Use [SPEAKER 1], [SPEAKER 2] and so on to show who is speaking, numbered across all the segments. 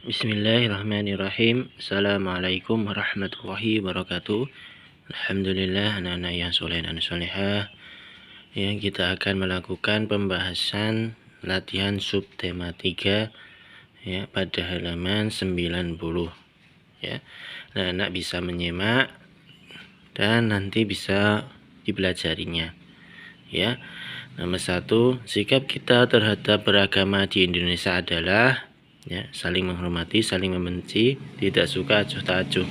[SPEAKER 1] Bismillahirrahmanirrahim. Assalamualaikum warahmatullahi wabarakatuh. Alhamdulillah, anak-anak yang soleh dan solehah. Kita akan melakukan pembahasan latihan subtema 3 pada halaman 90. Anak bisa menyimak dan nanti bisa dipelajarinya. Nomor 1, sikap kita terhadap beragama di Indonesia adalah saling menghormati, saling membenci, tidak suka acuh tak acuh.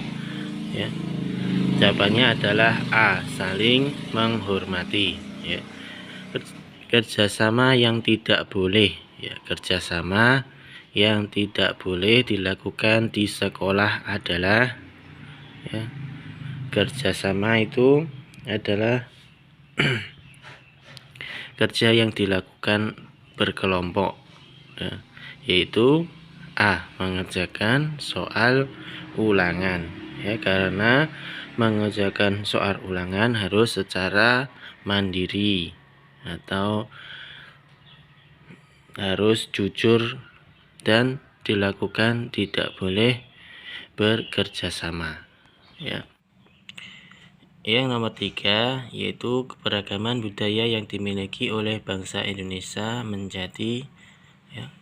[SPEAKER 1] Jawabannya adalah A, saling menghormati. Kerjasama yang tidak boleh, kerjasama yang tidak boleh dilakukan di sekolah adalah kerjasama itu adalah kerja yang dilakukan berkelompok, yaitu A, mengerjakan soal ulangan. Karena mengerjakan soal ulangan harus secara mandiri atau harus jujur dan dilakukan, tidak boleh bekerja sama. Yang nomor 3 yaitu keberagaman budaya yang dimiliki oleh bangsa Indonesia menjadi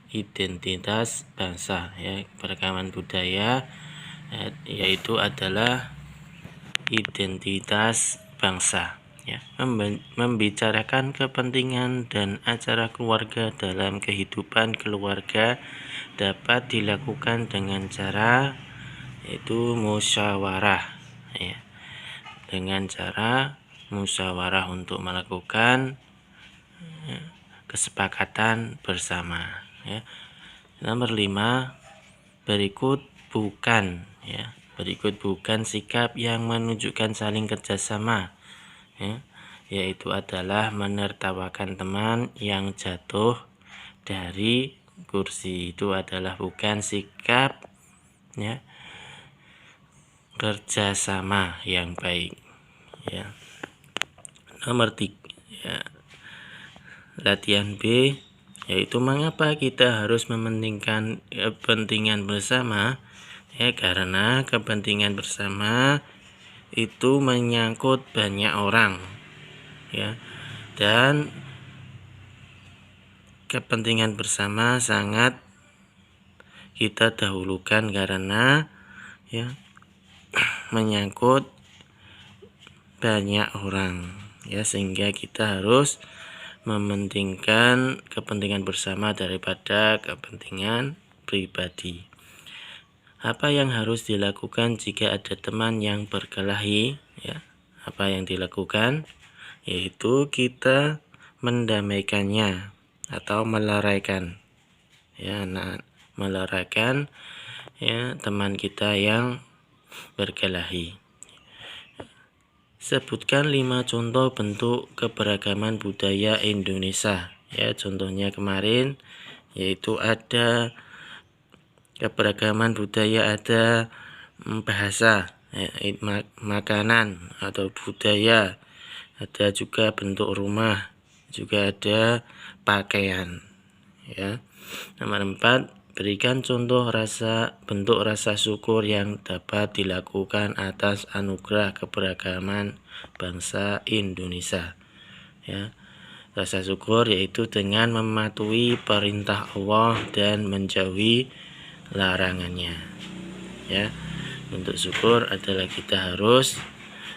[SPEAKER 1] identitas bangsa. Keberagaman budaya yaitu adalah identitas bangsa. Membicarakan kepentingan dan acara keluarga dalam kehidupan keluarga dapat dilakukan dengan cara yaitu musyawarah. Dengan cara musyawarah untuk melakukan kesepakatan bersama. Nomor 5, berikut bukan sikap yang menunjukkan saling kerjasama, yaitu adalah menertawakan teman yang jatuh dari kursi. Itu adalah bukan sikap kerjasama yang baik. Nomor 3, latihan B, yaitu mengapa kita harus mementingkan kepentingan bersama. Karena kepentingan bersama itu menyangkut banyak orang, dan kepentingan bersama sangat kita dahulukan karena menyangkut banyak orang, sehingga kita harus mementingkan kepentingan bersama daripada kepentingan pribadi. Apa yang harus dilakukan jika ada teman yang berkelahi? Apa yang dilakukan? Yaitu kita mendamaikannya atau meleraikan. Meleraikan teman kita yang berkelahi. Sebutkan 5 contoh bentuk keberagaman budaya Indonesia. Contohnya kemarin yaitu ada keberagaman budaya, ada bahasa, makanan atau budaya, ada juga bentuk rumah, juga ada pakaian. Nomor 4, berikan contoh bentuk rasa syukur yang dapat dilakukan atas anugerah keberagaman bangsa Indonesia. Rasa syukur yaitu dengan mematuhi perintah Allah dan menjauhi larangannya. Bentuk syukur adalah kita harus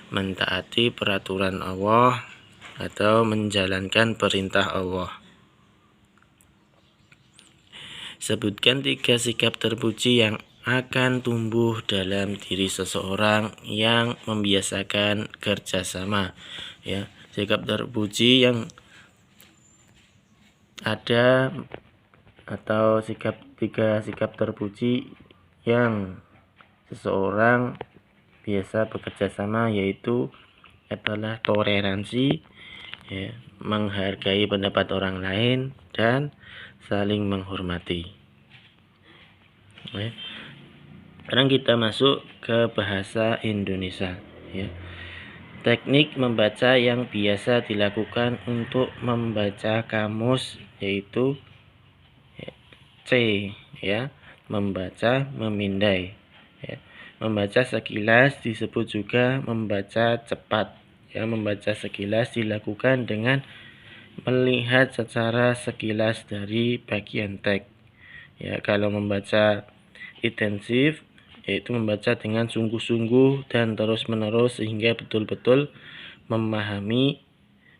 [SPEAKER 1] mentaati peraturan Allah atau menjalankan perintah Allah. Sebutkan 3 sikap terpuji yang akan tumbuh dalam diri seseorang yang membiasakan kerjasama. Sikap terpuji yang ada atau 3 sikap terpuji yang seseorang biasa bekerja sama yaitu adalah toleransi, menghargai pendapat orang lain, dan saling menghormati. Sekarang kita masuk ke bahasa Indonesia. Teknik membaca yang biasa dilakukan untuk membaca kamus yaitu C, membaca, memindai. Ya. Membaca sekilas disebut juga membaca cepat. Ya, membaca sekilas dilakukan dengan melihat secara sekilas dari bagian teks. Ya, kalau membaca intensif yaitu membaca dengan sungguh-sungguh dan terus-menerus sehingga betul-betul memahami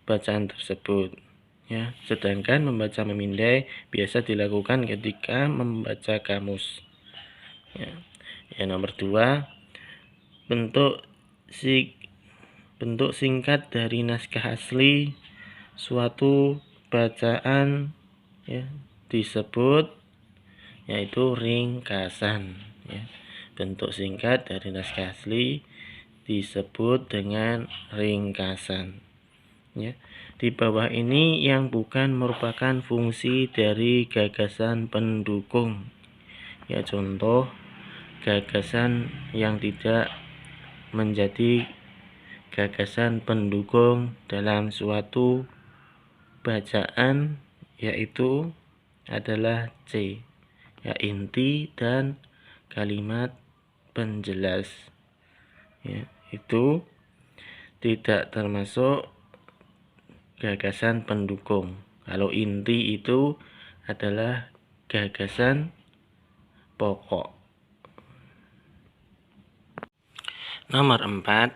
[SPEAKER 1] bacaan tersebut. Ya, sedangkan membaca memindai biasa dilakukan ketika membaca kamus. Ya, nomor 2, bentuk singkat dari naskah asli suatu bacaan ya disebut yaitu ringkasan. Ya. Bentuk singkat dari naskah asli disebut dengan ringkasan. Ya. Di bawah ini yang bukan merupakan fungsi dari gagasan pendukung. Ya, contoh gagasan yang tidak menjadi gagasan pendukung dalam suatu bacaan yaitu adalah C, ya, inti dan kalimat penjelas. Ya, itu tidak termasuk gagasan pendukung. Kalau inti itu adalah gagasan pokok. Nomor 4,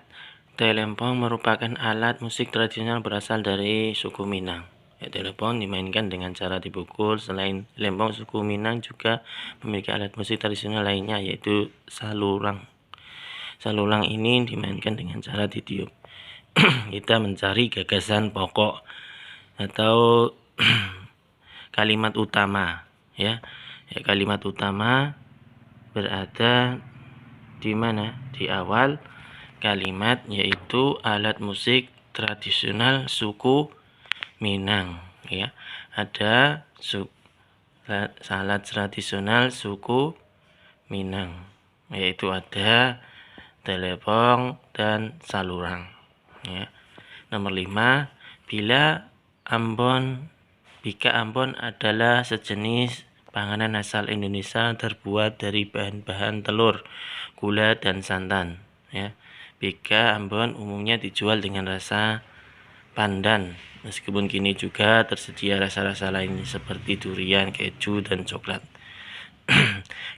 [SPEAKER 1] telempong merupakan alat musik tradisional berasal dari suku Minang. Ya, telempong dimainkan dengan cara dipukul. Selain telempong, suku Minang juga memiliki alat musik tradisional lainnya yaitu salulang. Salulang ini dimainkan dengan cara ditiup. Kita mencari gagasan pokok atau kalimat utama, ya. Kalimat utama berada di mana? Di awal kalimat, yaitu alat musik tradisional suku Minang, ya. Ada alat tradisional suku Minang, yaitu ada telempong dan salulang. Ya. Nomor 5, bika Ambon adalah sejenis panganan asal Indonesia terbuat dari bahan-bahan telur, gula, dan santan. Ya. Bika Ambon umumnya dijual dengan rasa pandan, meskipun kini juga tersedia rasa-rasa lainnya seperti durian, keju, dan coklat.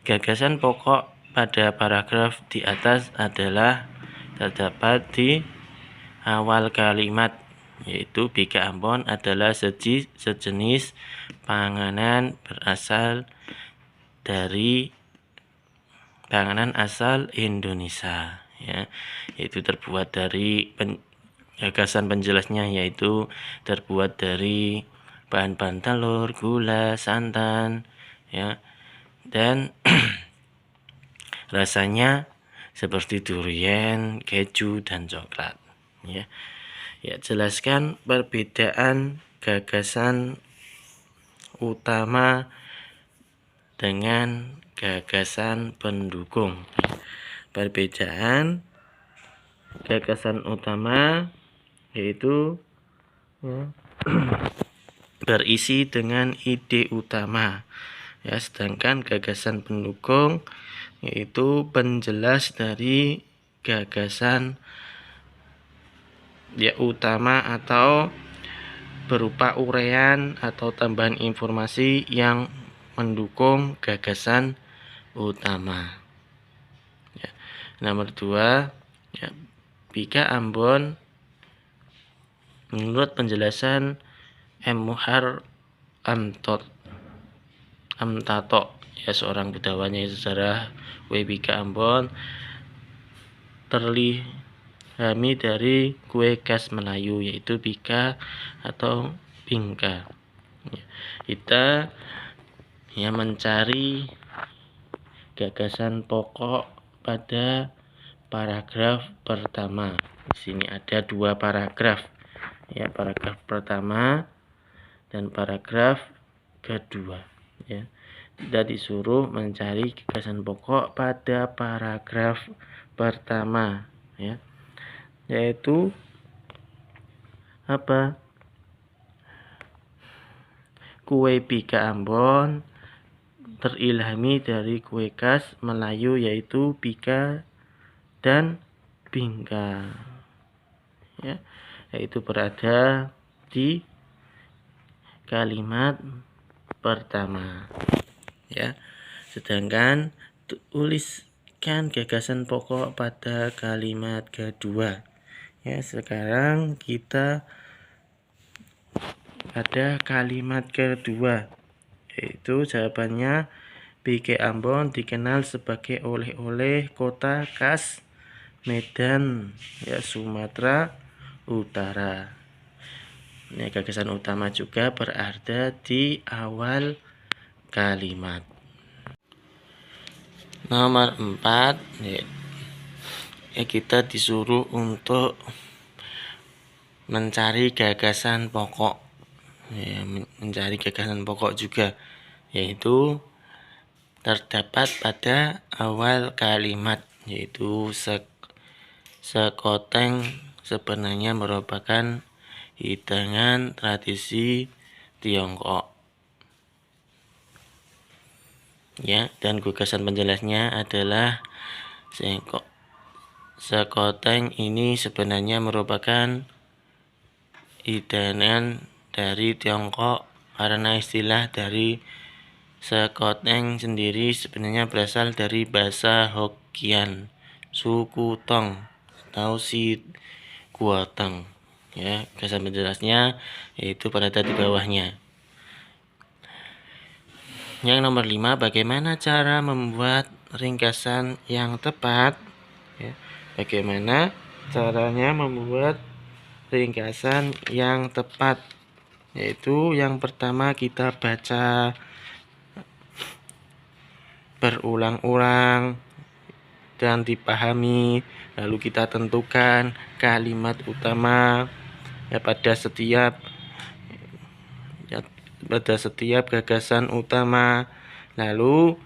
[SPEAKER 1] Gagasan pokok pada paragraf di atas adalah terdapat di awal kalimat, yaitu bika Ambon adalah sejenis panganan asal Indonesia, ya, yaitu terbuat dari gagasan penjelasnya, yaitu terbuat dari bahan-bahan telur, gula, santan, ya, dan rasanya seperti durian, keju, dan coklat. Ya, jelaskan perbedaan gagasan utama dengan gagasan pendukung. Perbedaan gagasan utama yaitu berisi dengan ide utama, ya, sedangkan gagasan pendukung yaitu penjelas dari gagasan utama atau berupa uraian atau tambahan informasi yang mendukung gagasan utama. Ya. Nomor 2, ya, bika Ambon menurut penjelasan M. Muhar Amtato, ya, seorang budayawan sejarah bika Ambon terilhami dari kue khas Melayu yaitu bika atau bingka. Kita mencari gagasan pokok pada paragraf pertama. Di sini ada 2 paragraf, ya, paragraf pertama dan paragraf kedua. Ya. Kita disuruh mencari gagasan pokok pada paragraf pertama, ya, yaitu apa? Kue bika Ambon terilhami dari kue khas Melayu yaitu Bika dan Bingka, ya, yaitu berada di kalimat pertama, ya. Sedangkan tuliskan gagasan pokok pada kalimat kedua. Ya, sekarang kita pada kalimat kedua, yaitu jawabannya BK Ambon dikenal sebagai oleh-oleh kota khas Medan, ya, Sumatera Utara. Ini gagasan utama juga berada di awal kalimat. Nomor 4, ya, kita disuruh untuk mencari gagasan pokok, ya, mencari gagasan pokok juga, yaitu terdapat pada awal kalimat, yaitu sekoteng sebenarnya merupakan hidangan tradisi Tiongkok, ya, dan gagasan penjelasnya adalah sekoteng ini sebenarnya merupakan hidangan dari Tiongkok karena istilah dari sekoteng sendiri sebenarnya berasal dari bahasa Hokkien, suku Tong atau si Guoteng, ya. Gagasan penjelasnya yaitu berada di bawahnya. Yang nomor 5, bagaimana cara membuat ringkasan yang tepat, ya. Bagaimana caranya membuat ringkasan yang tepat, yaitu yang pertama kita baca berulang-ulang dan dipahami, lalu kita tentukan kalimat utama, ya, pada setiap gagasan utama, lalu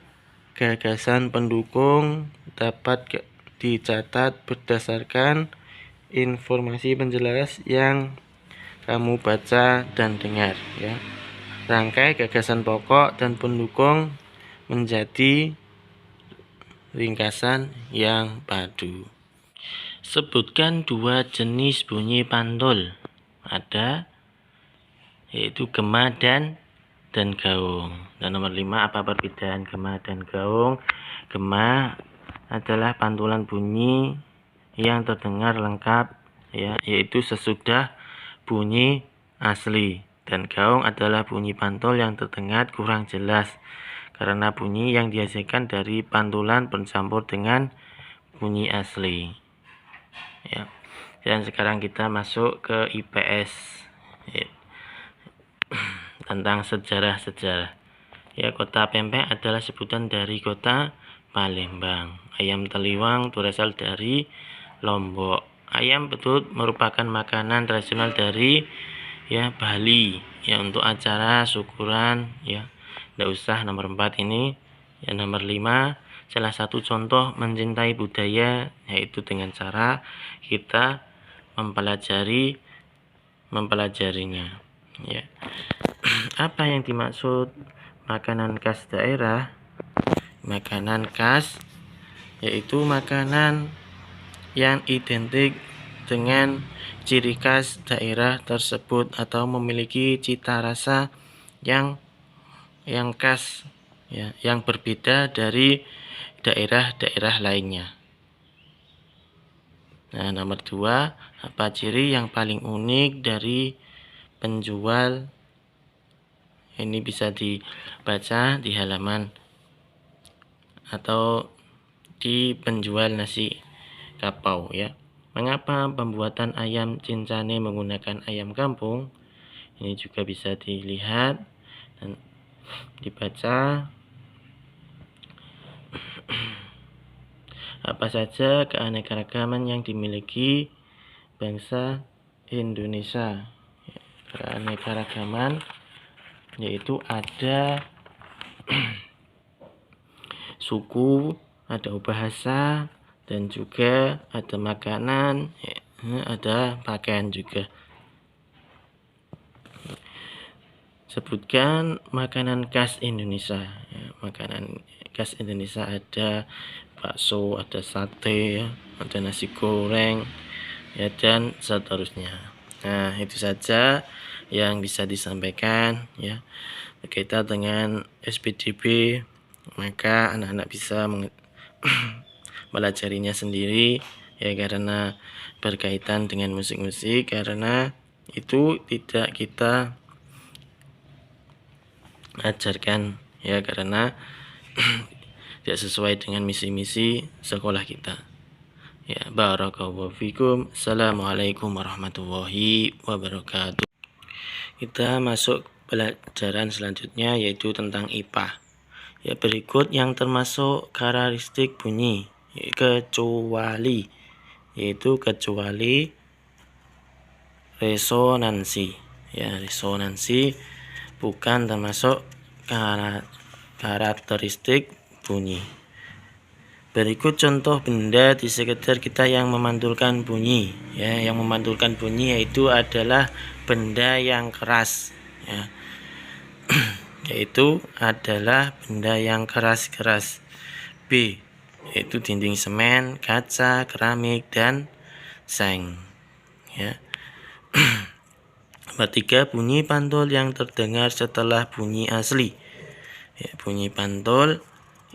[SPEAKER 1] gagasan pendukung dapat dicatat berdasarkan informasi penjelas yang kamu baca dan dengar, ya. Rangkai gagasan pokok dan pendukung menjadi ringkasan yang padu. Sebutkan 2 jenis bunyi pantul. Ada, yaitu gema dan gaung. Dan nomor 5, apa perbedaan gema dan gaung? Gema adalah pantulan bunyi yang terdengar lengkap, ya, yaitu sesudah bunyi asli. Dan gaung adalah bunyi pantul yang terdengar kurang jelas karena bunyi yang dihasilkan dari pantulan bercampur dengan bunyi asli, ya. Dan sekarang kita masuk ke IPS, ya, tentang sejarah-sejarah. Ya, kota Pempek adalah sebutan dari kota Palembang. Ayam teliwang berasal dari Lombok. Ayam betutu merupakan makanan tradisional dari, ya, Bali, ya, untuk acara syukuran, ya. Nggak usah nomor 4 ini. Yang nomor 5, salah satu contoh mencintai budaya yaitu dengan cara kita mempelajarinya, ya. Apa yang dimaksud makanan khas daerah? Makanan khas yaitu makanan yang identik dengan ciri khas daerah tersebut atau memiliki cita rasa yang khas, ya, yang berbeda dari daerah-daerah lainnya. Nah, nomor 2, apa ciri yang paling unik dari penjual? Ini bisa dibaca di halaman atau di penjual nasi kapau, ya. Mengapa pembuatan ayam cincane menggunakan ayam kampung? Ini juga bisa dilihat dan dibaca. Apa saja keanekaragaman yang dimiliki bangsa Indonesia? Keanekaragaman yaitu ada suku, ada bahasa, dan juga ada makanan, ya, ada pakaian juga. Sebutkan makanan khas Indonesia. Ya, makanan khas Indonesia ada bakso, ada sate, ya, ada nasi goreng, ya, dan seterusnya. Nah, itu saja yang bisa disampaikan ya berkaitan dengan SPDB. Maka anak-anak bisa melajarinya sendiri ya, karena berkaitan dengan musik-musik, karena itu tidak kita ajarkan ya, karena tidak sesuai dengan misi-misi sekolah kita ya. Barakallahu fikum. Assalamualaikum warahmatullahi wabarakatuh. Kita masuk pelajaran selanjutnya, yaitu tentang IPA ya. Berikut yang termasuk karakteristik bunyi kecuali, yaitu kecuali resonansi ya. Resonansi bukan termasuk karakteristik bunyi. Berikut contoh benda di sekitar kita yang memantulkan bunyi ya. Yang memantulkan bunyi yaitu adalah benda yang keras ya. Yaitu adalah benda yang keras-keras. B, yaitu dinding semen, kaca, keramik, dan seng ya. Nomor 3, bunyi pantul yang terdengar setelah bunyi asli ya. Bunyi pantul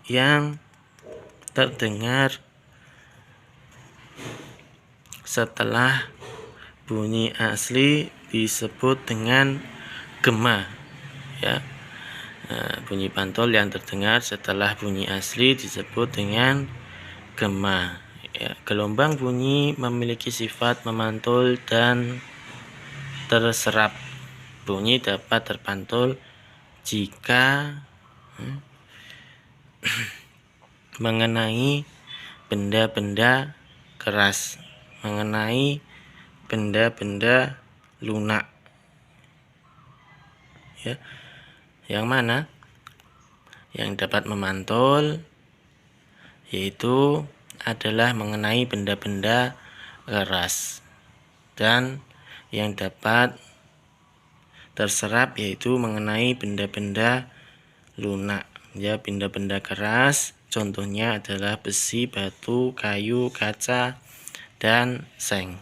[SPEAKER 1] yang terdengar setelah bunyi asli disebut dengan gema ya. Nah, bunyi pantul yang terdengar setelah bunyi asli disebut dengan gema ya. Gelombang bunyi memiliki sifat memantul dan terserap. Bunyi dapat terpantul jika mengenai benda-benda keras, mengenai benda-benda lunak ya. Yang mana yang dapat memantul yaitu adalah mengenai benda-benda keras, dan yang dapat terserap yaitu mengenai benda-benda lunak ya. Benda-benda keras contohnya adalah besi, batu, kayu, kaca, dan seng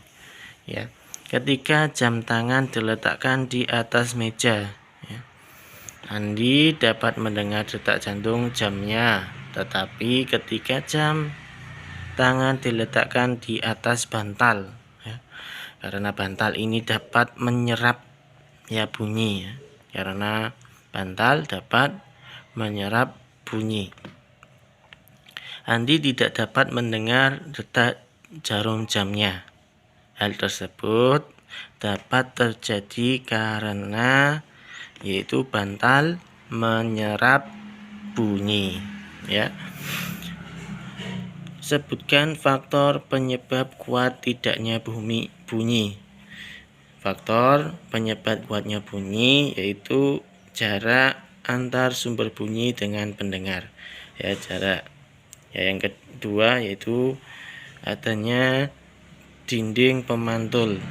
[SPEAKER 1] ya. Ketika jam tangan diletakkan di atas meja ya, Andi dapat mendengar detak jantung jamnya. Tetapi ketika jam tangan diletakkan di atas bantal ya, karena bantal ini dapat menyerap ya bunyi ya. Karena bantal dapat menyerap bunyi, Andi tidak dapat mendengar detak jarum jamnya. Hal tersebut dapat terjadi karena yaitu bantal menyerap bunyi ya. Sebutkan faktor penyebab kuat tidaknya bunyi. Faktor penyebab kuatnya bunyi yaitu jarak antar sumber bunyi dengan pendengar ya, jarak ya. Yang kedua yaitu adanya dinding pemantul.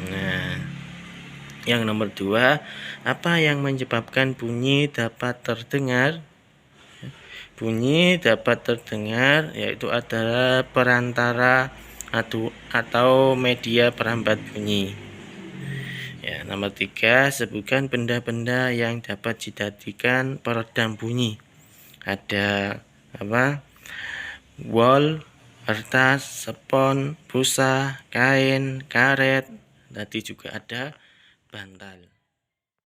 [SPEAKER 1] Nah, yang nomor 2, apa yang menyebabkan bunyi dapat terdengar? Bunyi dapat terdengar yaitu adalah perantara atau media perambat bunyi ya. Nomor 3, sebutkan benda-benda yang dapat dijadikan peredam bunyi. Ada apa? Wol, kertas, spons, busa, kain, karet, tadi juga ada bantal.